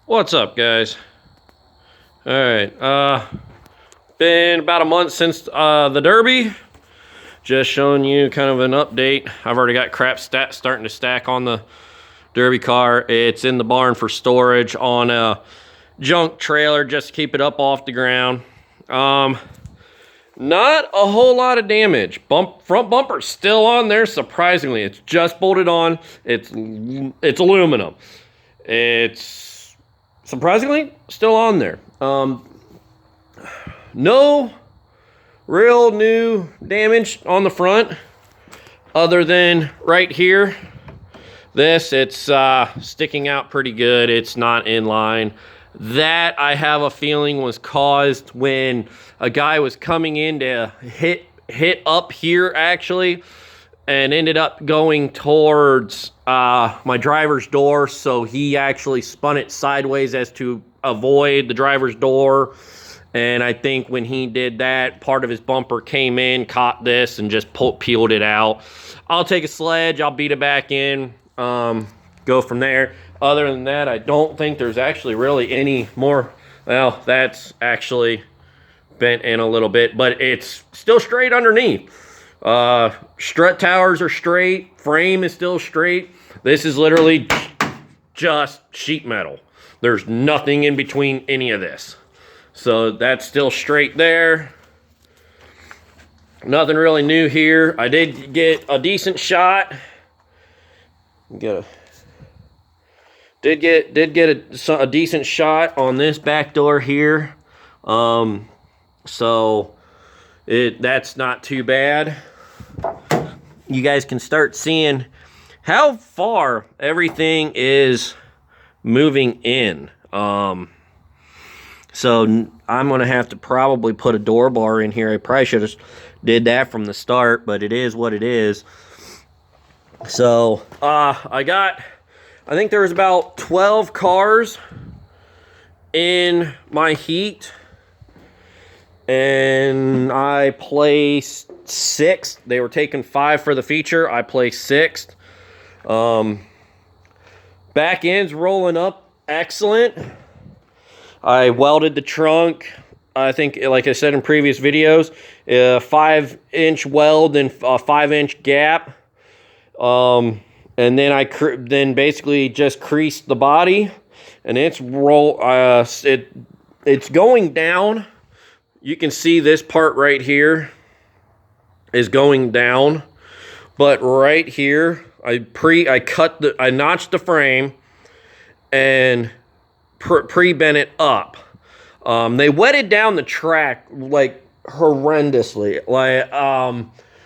What's up, guys? All right, been about a month since the Derby. Just showing you kind of an update. I've already got crap starting to stack on the Derby car. It's in the barn for storage on a junk trailer just to keep it up off the ground. Not a whole lot of damage. Front bumper's still on there, surprisingly. It's just bolted on. It's aluminum. It's surprisingly still on there. No real new damage on the front other than right here. It's sticking out pretty good. It's not in line. That, I have a feeling, was caused when a guy was coming in to hit up here, actually, and ended up going towards my driver's door, so he actually spun it sideways as to avoid the driver's door. And I think when he did that, part of his bumper came in, caught this, and just peeled it out. I'll take a sledge, I'll beat it back in, go from there. Other than that, I don't think there's actually really any more. Well, that's actually bent in a little bit, but it's still straight underneath. Strut towers are straight, frame is still straight. This is literally just sheet metal. There's nothing in between any of this. So that's still straight there. Nothing really new here. I did get a decent shot. Did get a decent shot on this back door here. So that's not too bad. You guys can start seeing how far everything is moving in. So I'm going to have to probably put a door bar in here. I probably should have did that from the start, but it is what it is. So I think there was about 12 cars in my heat, and I placed 6th. They were taking 5 for the feature. I placed 6th. Back end's rolling up excellent. I welded the trunk. I think, like I said in previous videos, a 5-inch weld and a 5-inch gap. And then I basically just creased the body, and it's going down. You can see this part right here is going down, but right here I notched the frame and pre-bent it up. They wetted down the track like horrendously.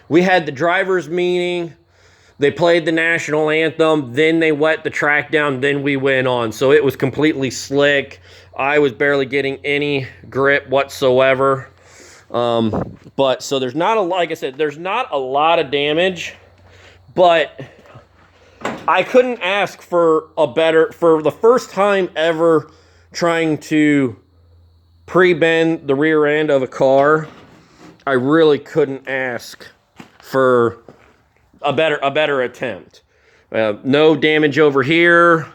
We had the drivers' meeting. They played the national anthem, then they wet the track down, then we went on. So it was completely slick. I was barely getting any grip whatsoever. But so there's not like I said, there's not a lot of damage, but I couldn't ask for for the first time ever trying to pre-bend the rear end of a car. I really couldn't ask for a better attempt. No damage over here.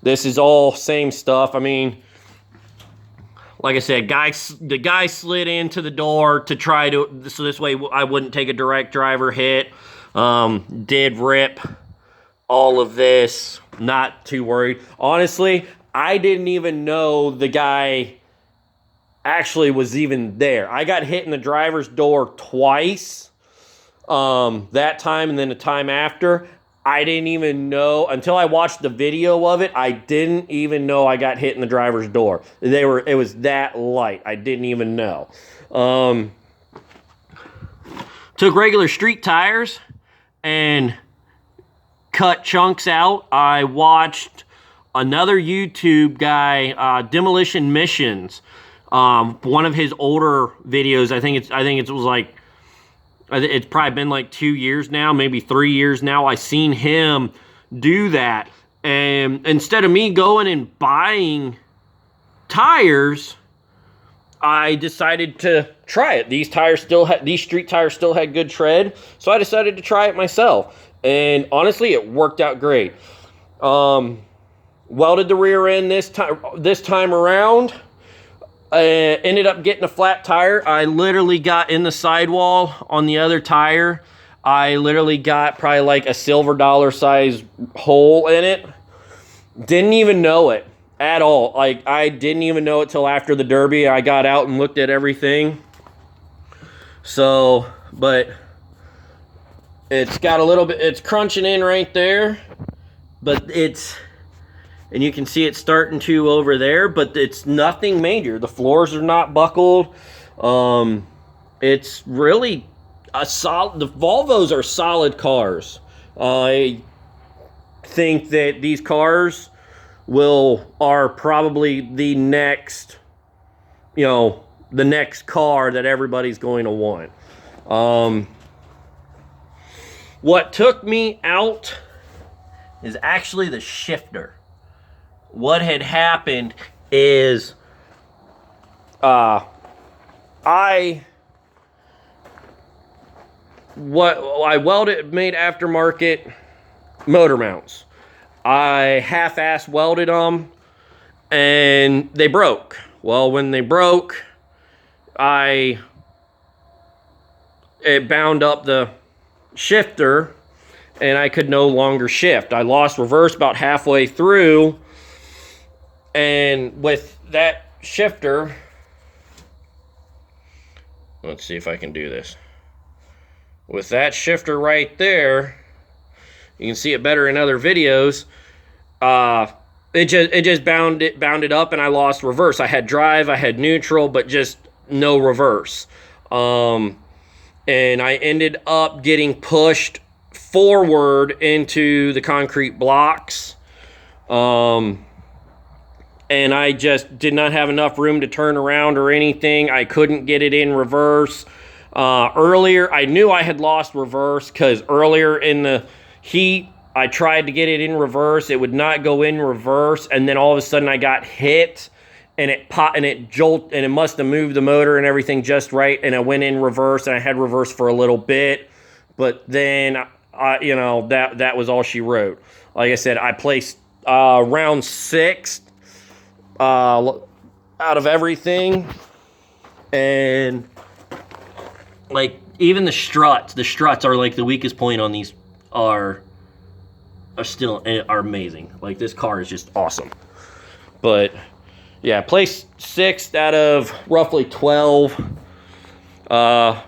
This is all same stuff. I mean, like I said, the guy slid into the door to try to, so this way I wouldn't take a direct driver hit. Did rip all of this. Not too worried. Honestly, I didn't even know the guy actually was even there. I got hit in the driver's door twice. That time and then the time after. I didn't even know until I watched the video of it. I didn't even know I got hit in the driver's door. It was that light. I didn't even know. Took regular street tires and cut chunks out. I watched another YouTube guy, Demolition Missions. One of his older videos. I think it's probably been like 2 years now, maybe 3 years now. I seen him do that. And instead of me going and buying tires, I decided to try it. These street tires still had good tread, so I decided to try it myself. And honestly, it worked out great. welded the rear end this time around. Ended up getting a flat tire. I literally got in the sidewall on the other tire. I literally got probably like a silver dollar size hole in it. Didn't even know it at all. Like, I didn't even know it till after the Derby. I got out and looked at everything. So, but it's got a little bit, it's crunching in right there. But it's, and you can see it starting to over there, but it's nothing major. The floors are not buckled. It's really a solid, the Volvos are solid cars. I think that these cars are probably the next, the next car that everybody's going to want. What took me out is actually the shifter. What had happened is I made aftermarket motor mounts. I half-ass welded them and they broke. Well, when they broke, it bound up the shifter and I could no longer shift. I lost reverse about halfway through, and with that shifter, let's see if I can do this. With that shifter right there, you can see it better in other videos. It just bounded up and I lost reverse. I had drive, I had neutral, but just no reverse. And I ended up getting pushed forward into the concrete blocks. And I just did not have enough room to turn around or anything. I couldn't get it in reverse. Earlier, I knew I had lost reverse because earlier in the heat, I tried to get it in reverse. It would not go in reverse, and then all of a sudden I got hit, and it popped, and it jolted, and it must have moved the motor and everything just right, and I went in reverse, and I had reverse for a little bit, but then, that was all she wrote. Like I said, I placed round 6 out of everything, and like even the struts are like the weakest point on these are amazing. Like, this car is just awesome. But yeah, placed 6th out of roughly 12.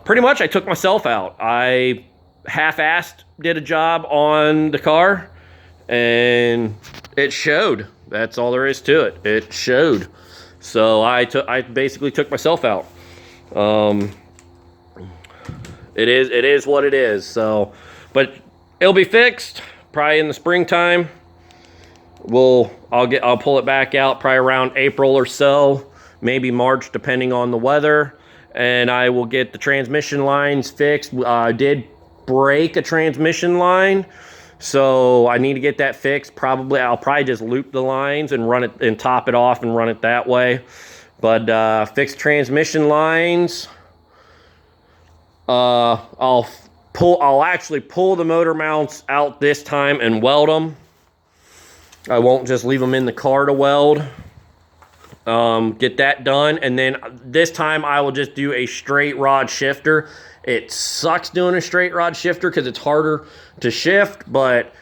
Pretty much I took myself out. I half-assed did a job on the car, and it showed. That's all there is to it. It showed. So I basically took myself out. It is what it is. So, but it'll be fixed probably in the springtime. I'll pull it back out probably around April or so, maybe March, depending on the weather, and I will get the transmission lines fixed. I did break a transmission line, so I need to get that fixed. I'll probably just loop the lines and run it and top it off and run it that way. But fix transmission lines. I'll actually pull the motor mounts out this time and weld them. I won't just leave them in the car to weld. Get that done, and then this time I will just do a straight rod shifter. It sucks doing a straight rod shifter because it's harder to shift, but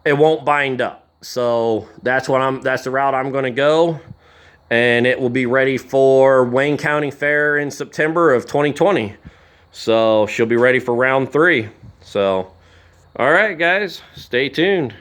it won't bind up. So that's the route I'm going to go, and it will be ready for Wayne County Fair in September of 2020. So she'll be ready for round 3. So, all right, guys, stay tuned.